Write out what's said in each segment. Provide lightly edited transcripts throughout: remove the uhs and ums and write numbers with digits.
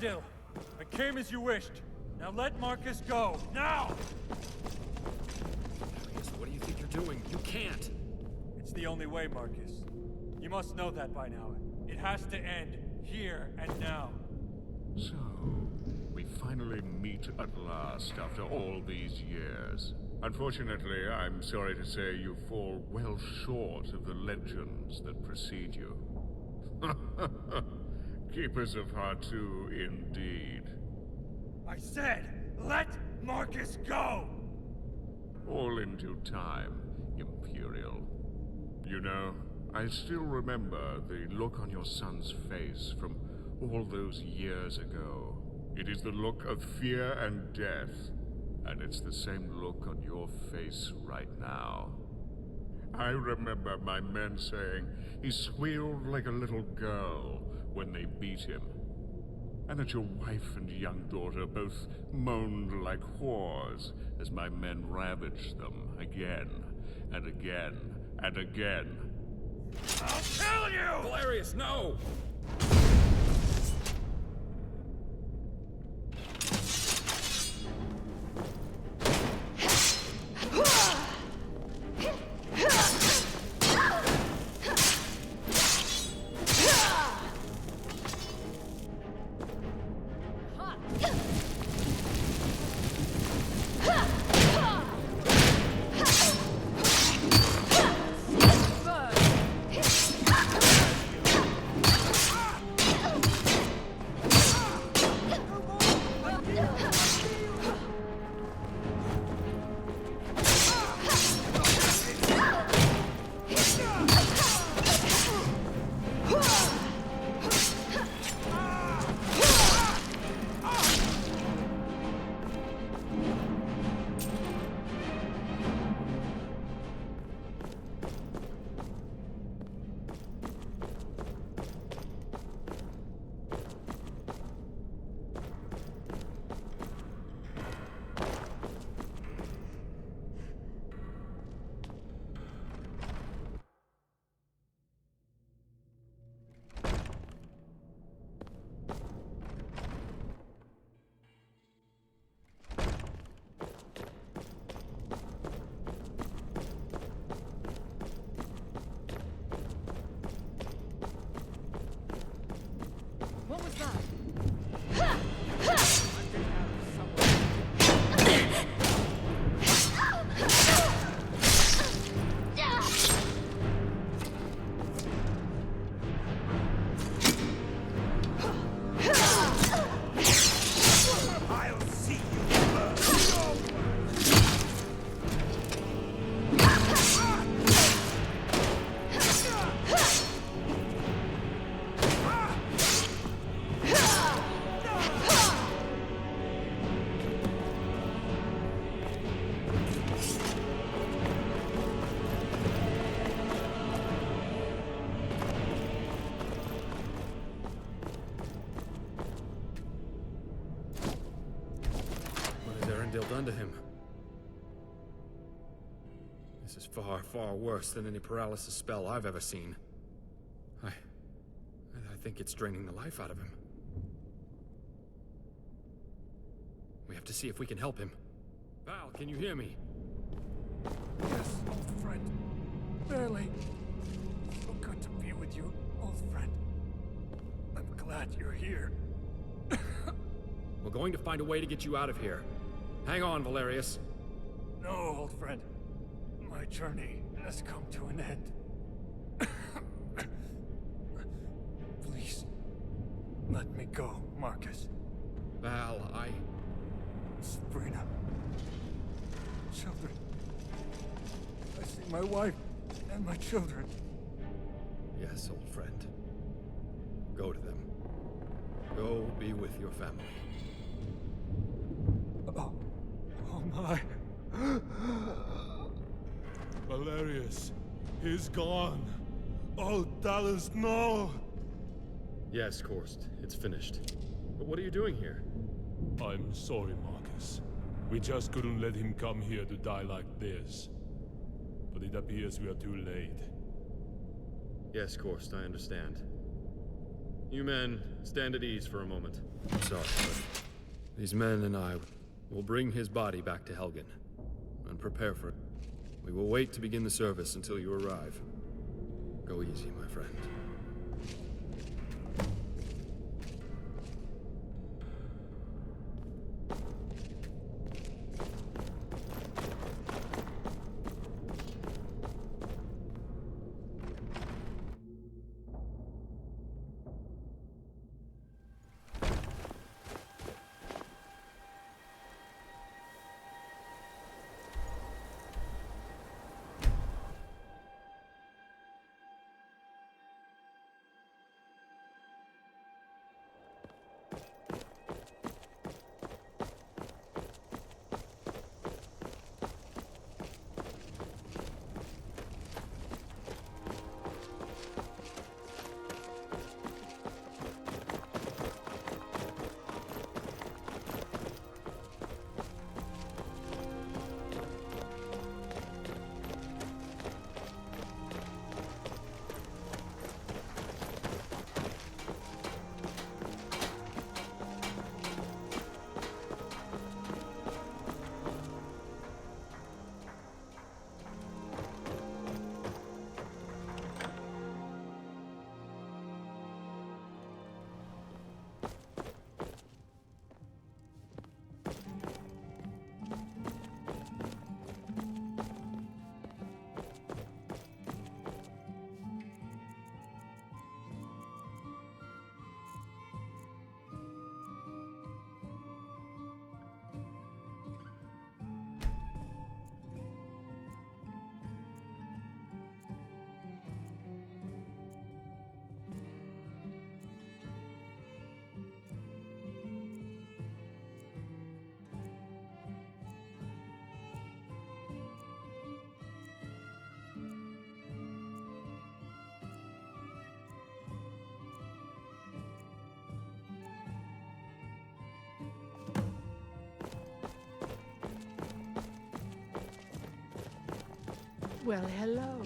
Arundel! I came as you wished. Now let Marcus go. Now! Marcus, what do you think you're doing? You can't! It's the only way, Marcus. You must know that by now. It has to end. Here and now. So, we finally meet at last after all these years. Unfortunately, I'm sorry to say you fall well short of the legends that precede you. Keepers of Hartu, indeed. I said, let Marcus go! All in due time, Imperial. You know, I still remember the look on your son's face from all those years ago. It is the look of fear and death, and it's the same look on your face right now. I remember my men saying he squealed like a little girl when they beat him, and that your wife and young daughter both moaned like whores as my men ravaged them again and again and again. I'll kill you! Valerius, no! What was that? I'll see you! Done to him. This is far, far worse than any paralysis spell I've ever seen. I think it's draining the life out of him. We have to see if we can help him. Val, can you hear me? Yes, old friend. Barely. So good to be with you, old friend. I'm glad you're here. We're going to find a way to get you out of here. Hang on, Valerius. No, old friend. My journey has come to an end. Please, let me go, Marcus. Val, Sabrina. Children. I see my wife and my children. Yes, old friend. Go to them. Go be with your family. Oh my. Valerius, he's gone. Oh, Dallas, no! Yes, Korst, it's finished. But what are you doing here? I'm sorry, Marcus. We just couldn't let him come here to die like this. But it appears we are too late. Yes, Korst, I understand. You men, stand at ease for a moment. I'm sorry, but these men and I will bring his body back to Helgen and prepare for it. We will wait to begin the service until you arrive. Go easy, my friend. Well, hello.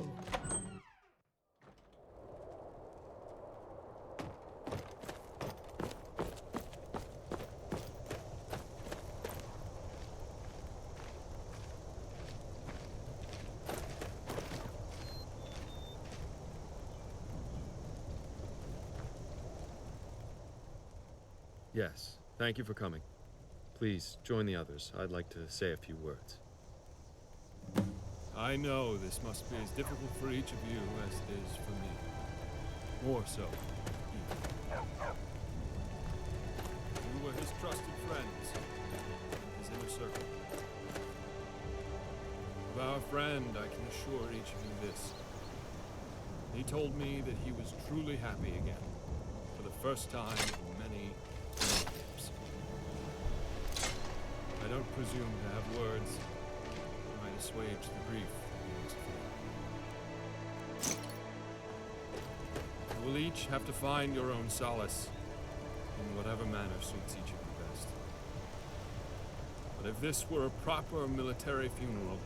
Yes, thank you for coming. Please, join the others. I'd like to say a few words. I know this must be as difficult for each of you as it is for me. More so, even. You were his trusted friends, his inner circle. Of our friend, I can assure each of you this. He told me that he was truly happy again, for the first time in many years. I don't presume to have words that might assuage the grief that he must feel. You will each have to find your own solace in whatever manner suits each of you best. But if this were a proper military funeral,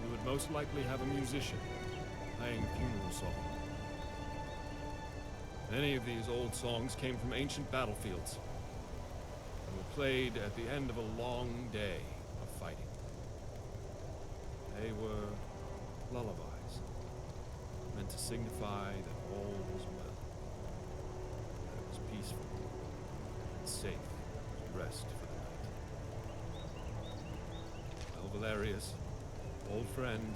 we would most likely have a musician playing a funeral song. Many of these old songs came from ancient battlefields and were played at the end of a long day of fighting. They were lullabies, meant to signify that all was well, that it was peaceful and safe to rest for the night. Well, Valerius, old friend,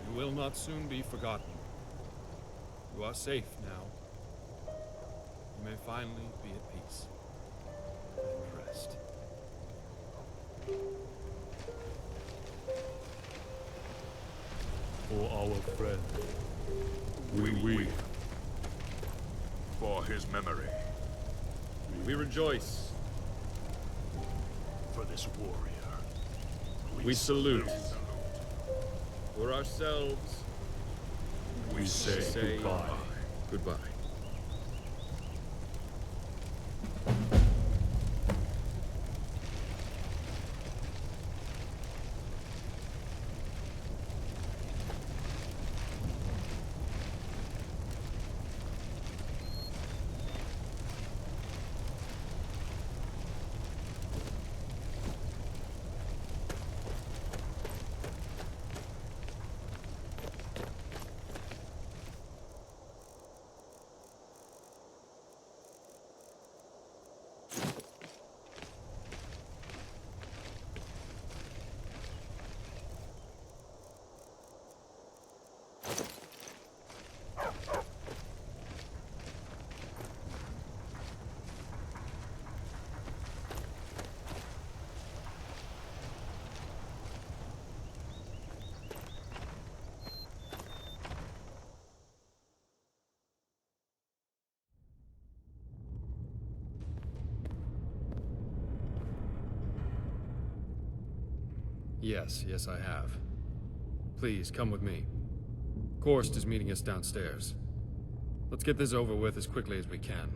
you will not soon be forgotten. You are safe now. You may finally be at peace and rest. For our friend, We weep for his memory. We rejoice. for this warrior, We salute. For ourselves, we say goodbye. Goodbye. Yes, I have. Please, come with me. Korst is meeting us downstairs. Let's get this over with as quickly as we can.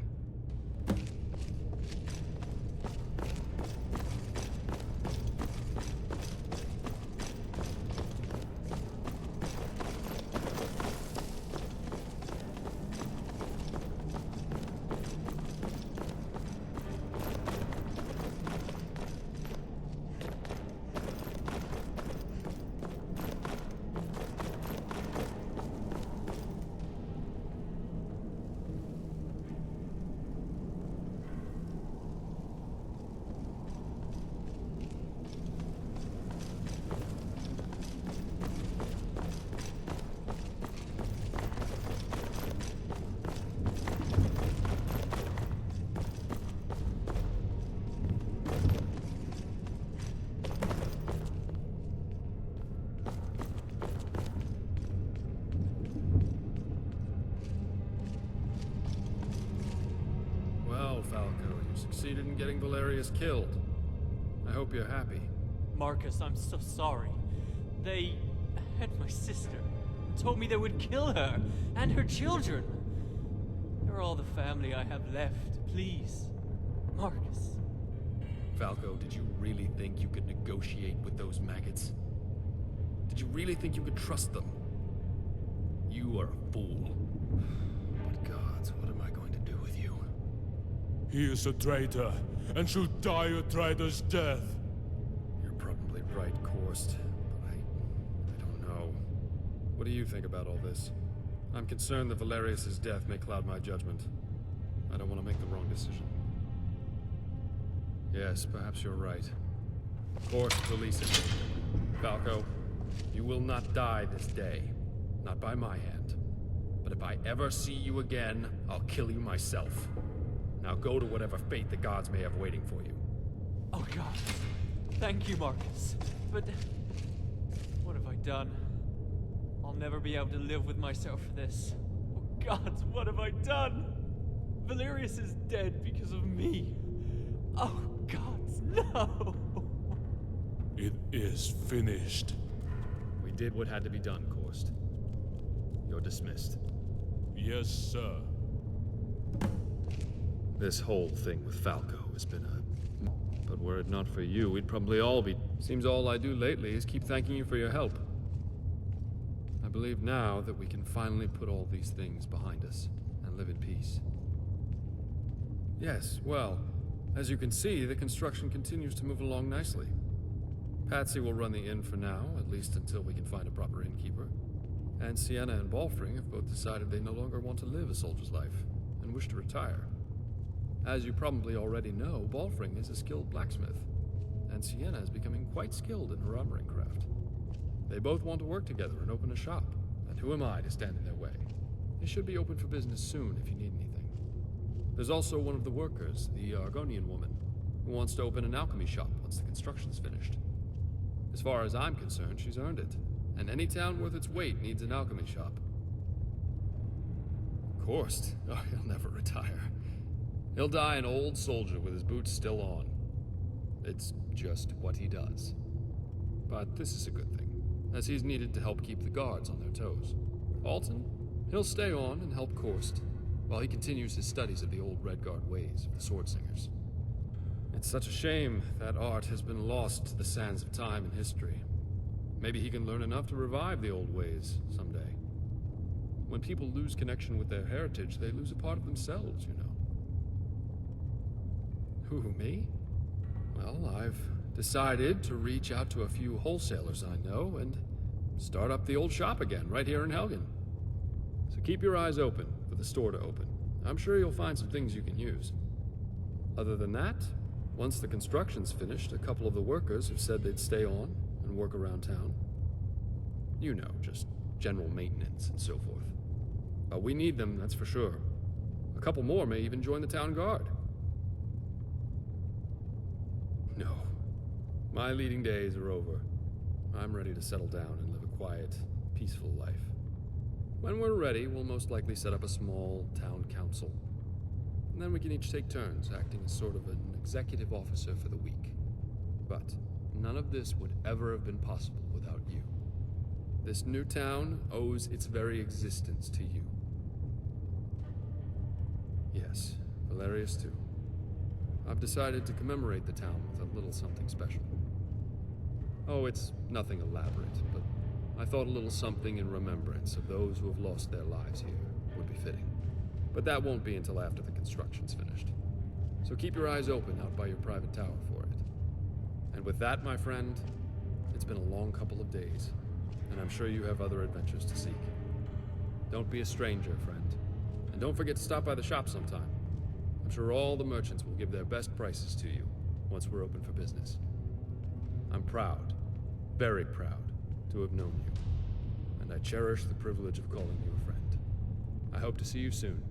Succeeded in getting Valerius killed. I hope you're happy. Marcus, I'm so sorry. They had my sister. Told me they would kill her and her children. They're all the family I have left. Please, Marcus. Falco, did you really think you could negotiate with those maggots? Did you really think you could trust them? You are a fool. But gods, what am I going to do with you? He is a traitor, and should die a traitor's death. You're probably right, Korst, but I don't know. What do you think about all this? I'm concerned that Valerius' death may cloud my judgment. I don't want to make the wrong decision. Yes, perhaps you're right. Korst, release him. Falco, you will not die this day. Not by my hand. But if I ever see you again, I'll kill you myself. Now go to whatever fate the gods may have waiting for you. Oh God. Thank you, Marcus. But what have I done? I'll never be able to live with myself for this. Oh gods, what have I done? Valerius is dead because of me. Oh gods, no! It is finished. We did what had to be done, Korst. You're dismissed. Yes, sir. This whole thing with Falco has been a... But were it not for you, we'd probably all be... Seems all I do lately is keep thanking you for your help. I believe now that we can finally put all these things behind us and live in peace. Yes, well, as you can see, the construction continues to move along nicely. Patsy will run the inn for now, at least until we can find a proper innkeeper. And Sienna and Balfring have both decided they no longer want to live a soldier's life and wish to retire. As you probably already know, Balfring is a skilled blacksmith, and Sienna is becoming quite skilled in her armoring craft. They both want to work together and open a shop, and who am I to stand in their way? They should be open for business soon if you need anything. There's also one of the workers, the Argonian woman, who wants to open an alchemy shop once the construction's finished. As far as I'm concerned, she's earned it, and any town worth its weight needs an alchemy shop. Korst, oh, he'll never retire. He'll die an old soldier with his boots still on. It's just what he does. But this is a good thing, as he's needed to help keep the guards on their toes. Alton, he'll stay on and help Korst, while he continues his studies of the old Redguard ways of the sword singers. It's such a shame that art has been lost to the sands of time and history. Maybe he can learn enough to revive the old ways someday. When people lose connection with their heritage, they lose a part of themselves, you know. Who, me? Well, I've decided to reach out to a few wholesalers I know and start up the old shop again, right here in Helgen. So keep your eyes open for the store to open. I'm sure you'll find some things you can use. Other than that, once the construction's finished, a couple of the workers have said they'd stay on and work around town. You know, just general maintenance and so forth. But we need them, that's for sure. A couple more may even join the town guard. No. My leading days are over. I'm ready to settle down and live a quiet, peaceful life. When we're ready, we'll most likely set up a small town council. And then we can each take turns acting as sort of an executive officer for the week. But none of this would ever have been possible without you. This new town owes its very existence to you. Yes, Valerius too. I've decided to commemorate the town with a little something special. Oh, it's nothing elaborate, but I thought a little something in remembrance of those who have lost their lives here would be fitting. But that won't be until after the construction's finished. So keep your eyes open out by your private tower for it. And with that, my friend, it's been a long couple of days, and I'm sure you have other adventures to seek. Don't be a stranger, friend. And don't forget to stop by the shop sometime. I'm sure all the merchants will give their best prices to you once we're open for business. I'm proud, very proud, to have known you, and I cherish the privilege of calling you a friend. I hope to see you soon.